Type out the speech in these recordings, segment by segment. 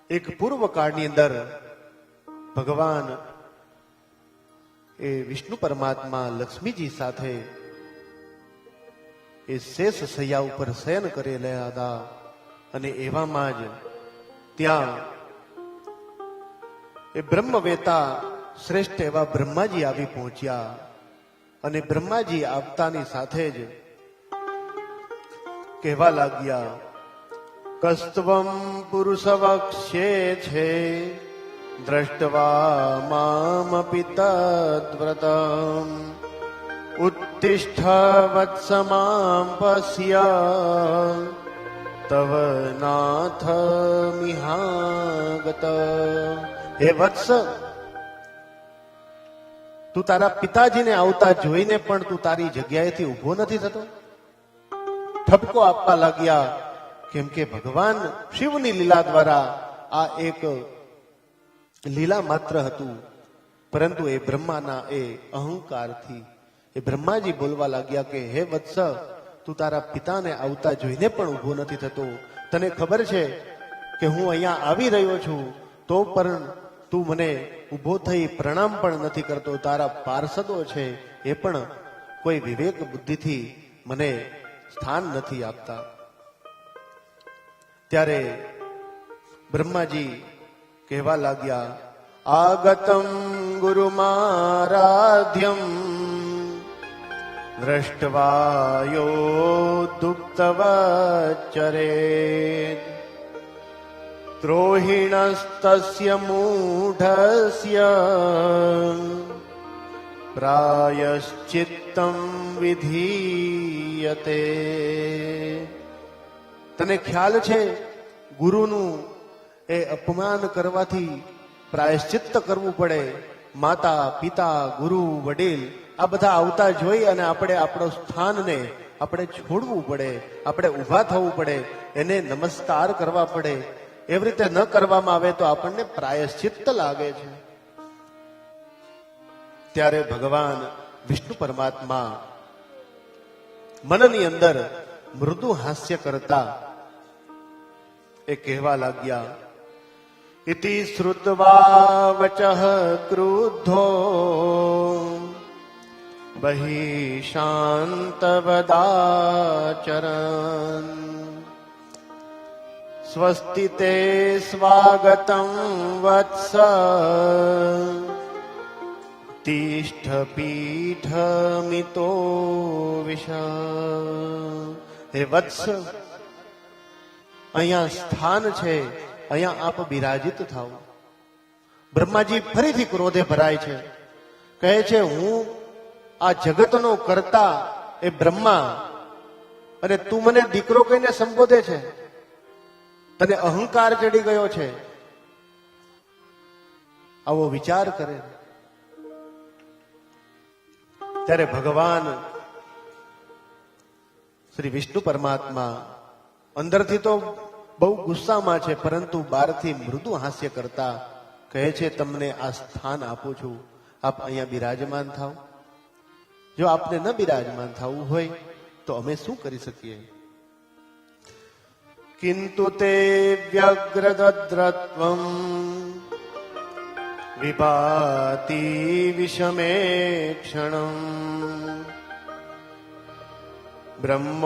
એક પૂર્વ કાળની અંદર ભગવાન એ વિષ્ણુ પરમાત્મા લક્ષ્મીજી સાથે એ શેષ શૈયા ઉપર શયન કરેલા હતા અને એવામાં જ ત્યાં એ બ્રહ્મવેતા શ્રેષ્ઠ એવા બ્રહ્માજી આવી પહોંચ્યા અને બ્રહ્માજી આવતાની સાથે જ કહેવા લાગ્યા, કસ્ત્વમ પુરુષવક્ષ્યે છે દ્રષ્ટવા મામપિ તદ્વ્રતમ ઉત્તિષ્ઠ વત્સ મામ પશ્ય તવ નાથ મિહાગત. હે વત્સ, તું તારા પિતાજીને આવતા જોઈને પણ તું તારી જગ્યાએથી ઉભો નથી થતો? ઠપકો આપવા લાગ્યા, કેમ કે ભગવાન શિવની લીલા દ્વારા આ એક લીલા માત્ર હતું, પરંતુ એ બ્રહ્માના એ અહંકારથી એ બ્રહ્માજી બોલવા લાગ્યા કે હે વત્સ, તું તારા પિતાને આવતા જોઈને પણ ઉભો નથી થતો. તને ખબર છે કે હું અહીંયા આવી રહ્યો છું તો પણ તું મને ઉભો થઈ પ્રણામ પણ નથી કરતો. તારા પાર્ષદો છે એ પણ કોઈ વિવેક બુદ્ધિથી મને સ્થાન નથી આપતા. ત્યારે બ્રહ્માજી કહેવા લાગ્યા, આગતમ ગુરુમારાધ્યમ દ્રષ્ટવાયો દુપ્તવચરે દ્રોહિણસ્તસ્ય મૂઢસ્ય પ્રાયશ્ચિત્તમ વિધીયતે. તને ખ્યાલ છે ગુરુનું એ અપમાન કરવાથી પ્રાયશ્ચિત્ત કરવું પડે. માતા પિતા ગુરુ વડીલ આ બધા આવતા જોઈ અને આપણે આપણો સ્થાનને આપણે છોડવું પડે, આપણે ઊભા થવું પડે, એને નમસ્કાર કરવા પડે. એવી રીતે ન કરવામાં આવે તો આપણને પ્રાયશ્ચિત્ત લાગે છે. ત્યારે ભગવાન વિષ્ણુ પરમાત્મા મનની અંદર મૃદુ હાસ્ય કરતા એ કહેવા લાગ્યા, ઇતિ શ્રુત્વા વચઃ ક્રુદ્ધો બહિ શાંતવદાચરન સ્વસ્તિ તે સ્વાગતમ વત્સ તિષ્ઠ પીઠમિતો વિશ. હે વત્સ, અહીંયા સ્થાન છે, અહીંયા આપ બિરાજિત થાઓ. બ્રહ્માજી ફરીથી ક્રોધે ભરાય છે, કહે છે હું આ જગતનો કર્તા એ બ્રહ્મા અને તું મને દીકરો કહીને સંબોધે છે. તને અહંકાર ચડી ગયો છે. આવો વિચાર કરે. ત્યારે ભગવાન શ્રી વિષ્ણુ પરમાત્મા અંદરથી તો બહુ ગુસ્સામાં છે, પરંતુ બહારથી મૃદુ હાસ્ય કરતા કહે છે, તમને આ સ્થાન આપું છું, આપ અહીંયા બિરાજમાન થાઓ. જો આપને ન બિરાજમાન થવું હોય તો અમે શું કરી શકીએ? કિંતુ તે વ્યગ્રદ્રત્વમ વિભાતિ વિષમે ક્ષણમ બ્રહ્મોવાચ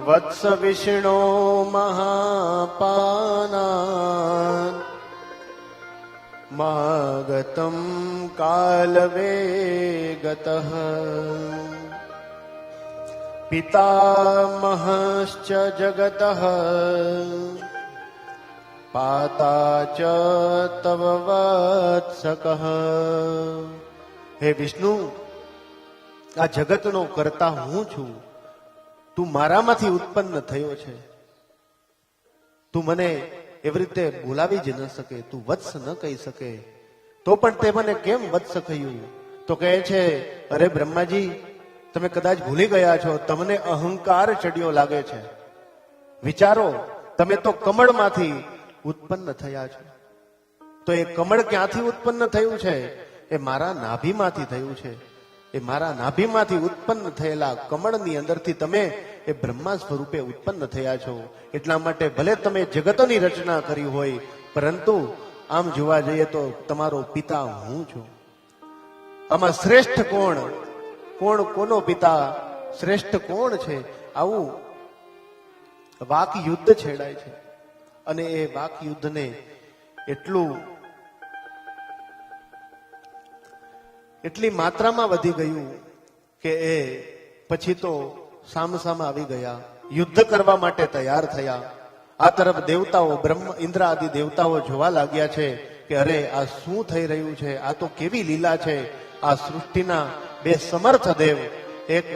વત્સ વિષ્ણો મહાપાના માગતમ કાલવેગતઃ પિતામહશ્ચ જગતઃ પાતા ચ તવ વત્સકઃ. હે વિષ્ણુ, આ જગતનો કર્તા હું છું. તું મારામાંથી ઉત્પન્ન થયો છે. તું મને એવી રીતે બોલાવી જ ન શકે, તું વત્સ ન કહી શકે, તો પણ તે મને કેમ વત્સ કહ્યું? તો કહે છે, અરે બ્રહ્માજી, તમે કદાચ ભૂલી ગયા છો, તમને અહંકાર ચડ્યો લાગે છે. વિચારો, તમે તો કમળમાંથી ઉત્પન્ન થયા છો. તો એ કમળ ક્યાંથી ઉત્પન્ન થયું છે? એ મારા નાભીમાંથી થયું છે. એ મારા નાભીમાંથી ઉત્પન્ન થયેલા કમળની અંદરથી તમે એ બ્રહ્મા સ્વરૂપે ઉત્પન્ન થયા છો. એટલા માટે ભલે તમે જગતની રચના કરી હોય, પરંતુ આમ જોવા જઈએ તો તમારો પિતા હું છું. આમાં શ્રેષ્ઠ કોણ, કોનો પિતા, શ્રેષ્ઠ કોણ છે, આવું વાક યુદ્ધ છેડાય છે. અને એ વાક યુદ્ધને એટલી માત્રામાં વધી ગયું કે એ પછી તો સામસામા આવી ગયા, યુદ્ધ કરવા માટે તૈયાર થયા. આ તરફ દેવતાઓ, બ્રહ્મ ઇન્દ્ર આદિ દેવતાઓ જોવા લાગ્યા છે કે અરે આ શું થઈ રહ્યું છે, આ તો કેવી લીલા છે. આ સૃષ્ટિના બે સમર્થ દેવ, એક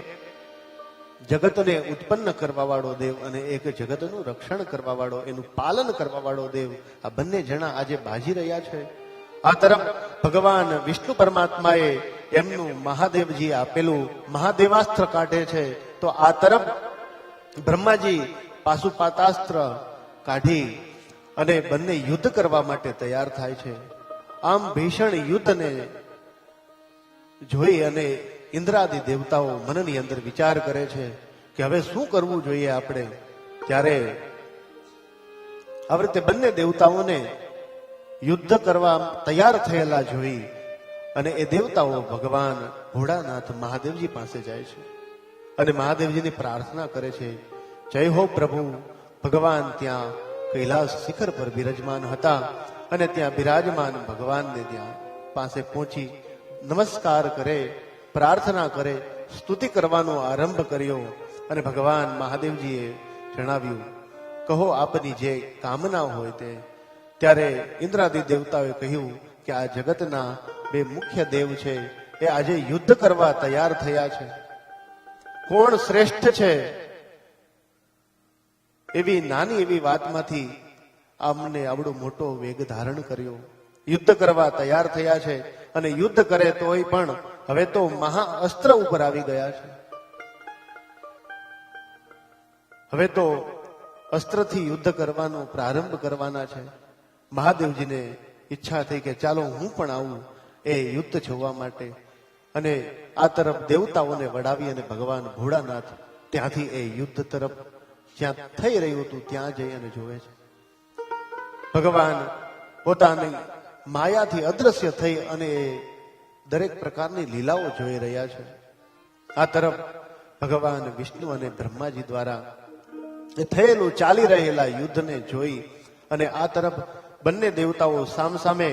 જગતને ઉત્પન્ન કરવા વાળો દેવ અને એક જગતનું રક્ષણ કરવા વાળો, એનું પાલન કરવા વાળો દેવ, આ બંને જણા આજે બાજી રહ્યા છે. આ તરફ ભગવાન વિષ્ણુ પરમાત્માએ એમનું મહાદેવજી આપેલું મહાદેવાસ્ત્ર કાઢે છે, તો આ તરફ બ્રહ્માજી પાશુપાતાસ્ત્ર કાઢી અને બંને યુદ્ધ કરવા માટે તૈયાર થાય છે. આમ ભીષણ યુદ્ધને જોઈ અને ઇન્દ્રાદિ દેવતાઓ મનની અંદર વિચાર કરે છે કે હવે શું કરવું જોઈએ આપણે. ત્યારે હવે તે બંને દેવતાઓને યુદ્ધ કરવા તૈયાર થયેલા જોઈ અને એ દેવતાઓ ભગવાન ભોળાનાથ મહાદેવજી પાસે જાય છે અને મહાદેવજીની પ્રાર્થના કરે છે. જય હો પ્રભુ. ભગવાન ત્યાં કૈલાસ શિખર પર બિરાજમાન હતા અને ત્યાં બિરાજમાન ભગવાનને ત્યાં પાસે પહોંચી નમસ્કાર કરે, પ્રાર્થના કરે, સ્તુતિ કરવાનો આરંભ કર્યો. અને ભગવાન મહાદેવજીએ જણાવ્યું, કહો આપની જે કામના હોય તે. ત્યારે ઇન્દ્રાદિ દેવતાઓએ કહ્યું કે આ જગતના બે મુખ્ય દેવ છે, એ આજે યુદ્ધ કરવા તૈયાર થયા છે. કોણ શ્રેષ્ઠ છે એવી નાની એવી વાતમાંથી આમને આવડો મોટો વેગ ધારણ કર્યો. યુદ્ધ કરવા તૈયાર થયા છે અને યુદ્ધ કરે તોય પણ હવે તો મહા અસ્ત્ર ઉપર આવી ગયા છે. હવે તો અસ્ત્રથી યુદ્ધ કરવાનો પ્રારંભ કરવાના છે. મહાદેવજીને ઈચ્છા થઈ કે ચાલો હું પણ આવું એ યુદ્ધ જોવા માટે. અને આ તરફ દેવતાઓને વડાવી અને ભગવાન ભોળાનાથ ત્યાંથી એ યુદ્ધ તરફ જ્યાં થઈ રહ્યું હતું ત્યાં જઈ અને જોવે છે. ભગવાન પોતાની માયાથી અદ્રશ્ય થઈ અને દરેક પ્રકારની લીલાઓ જોઈ રહ્યા છે. આ તરફ ભગવાન વિષ્ણુ અને બ્રહ્માજી દ્વારા એ થયેલું ચાલી રહેલા યુદ્ધને જોઈ અને આ તરફ બંને દેવતાઓ સામસામે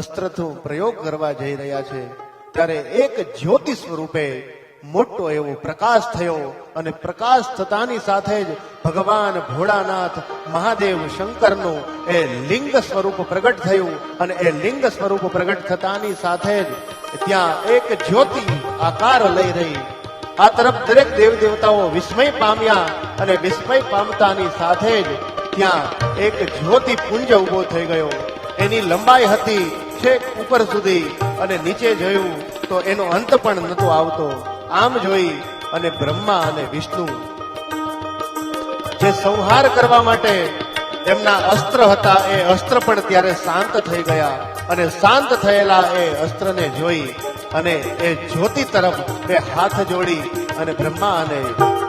અસ્ત્રનો પ્રયોગ કરવા જઈ રહ્યા છે. ત્યારે એક જ્યોતિ સ્વરૂપે મોટો એવો પ્રકાશ થયો અને પ્રકાશ થતાની સાથે જ ભગવાન ભોળાનાથ મહાદેવ શંકરનું એ લિંગ સ્વરૂપ પ્રગટ થયું. અને એ લિંગ સ્વરૂપ પ્રગટ થતાની સાથે જ ત્યાં એક જ્યોતિ આકાર લઈ રહી. આ તરફ દરેક દેવ દેવતાઓ વિસ્મય પામ્યા અને વિસ્મય પામતાની સાથે જ ત્યાં એક જ્યોતિ પુંજ ઉભો થઈ ગયો. એની લંબાઈ હતી છેક ઉપર સુધી અને નીચે જોયું તો એનો અંત પણ નતો આવતો. આમ જોઈ અને બ્રહ્મા અને વિષ્ણુ જે સંહાર કરવા માટે એમના અસ્ત્ર હતા એ અસ્ત્ર પણ ત્યારે શાંત થઈ ગયા. અને શાંત થયેલા એ અસ્ત્રને જોઈ અને એ જ્યોતિ તરફ બે હાથ જોડી અને બ્રહ્મા અને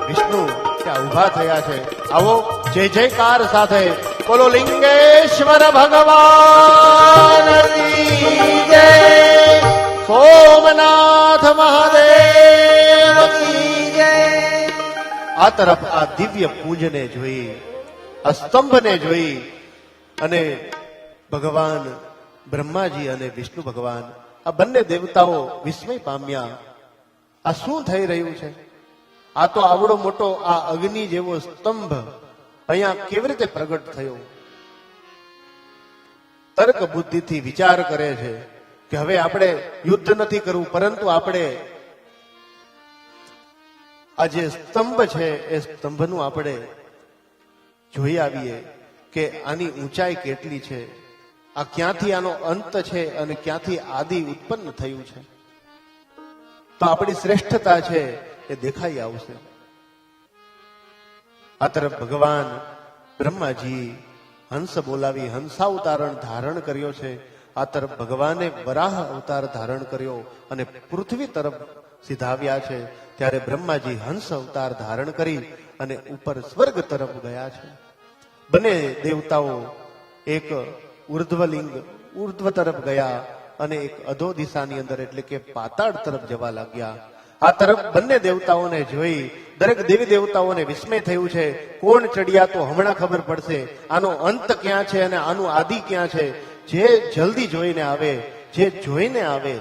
વિષ્ણુ ત્યાં ઉભા થયા છે. આવો જય જયકાર સાથે બોલો લિંગેશ્વર ભગવાન કી જય, સોમનાથ મહાદેવ કી જય. આ તરફ આ દિવ્ય પૂજને જોઈ, આ સ્તંભને જોઈ અને ભગવાન બ્રહ્માજી અને વિષ્ણુ ભગવાન આ બંને દેવતાઓ વિસ્મય પામ્યા. આ શું થઈ રહ્યું છે? આ તો આવડો મોટો આ અગ્નિ જેવો સ્તંભ અહીંયા કેવી રીતે પ્રગટ થયો? તર્ક બુદ્ધિથી વિચાર કરે છે કે હવે આપણે યુદ્ધ નથી કરવું, પરંતુ આપણે આ જે સ્તંભ છે એ સ્તંભનું આપણે જોઈ આવીએ કે આની ઊંચાઈ કેટલી છે, આ ક્યાંથી આનો અંત છે અને ક્યાંથી આદિ ઉત્પન્ન થયું છે. તો આપણી શ્રેષ્ઠતા છે એ દેખાઈ આવશે. આ તરફ ભગવાન બ્રહ્માજી હંસ બોલાવી હંસાવતારણ ધારણ કર્યો છે. આ તરફ ભગવાને વરાહ અવતાર ધારણ કર્યો અને પૃથ્વી તરફ સિધાવ્યા છે, ત્યારે બ્રહ્માજી હંસ અવતાર ધારણ કરી અને ઉપર સ્વર્ગ તરફ ગયા છે. બંને દેવતાઓ એક ઉર્ધ્વલિંગ ઉર્ધ્વ તરફ ગયા અને એક અધો દિશાની અંદર એટલે કે પાતાળ તરફ જવા લાગ્યા. આ તરફ બંને દેવતાઓને જોઈ દરેક દેવી દેવતાઓને વિસ્મય થયું છે. કોણ ચડિયા તો હમણાં ખબર પડશે, આનો અંત ક્યાં છે અને આનું આદિ ક્યાં છે. જે જલ્દી જોઈને આવે, જે જોઈને આવે,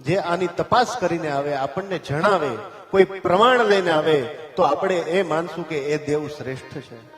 જે આની તપાસ કરીને આવે, આપણને જણાવે, કોઈ પ્રમાણ લઈને આવે તો આપણે એ માનશું કે એ દેવ શ્રેષ્ઠ છે.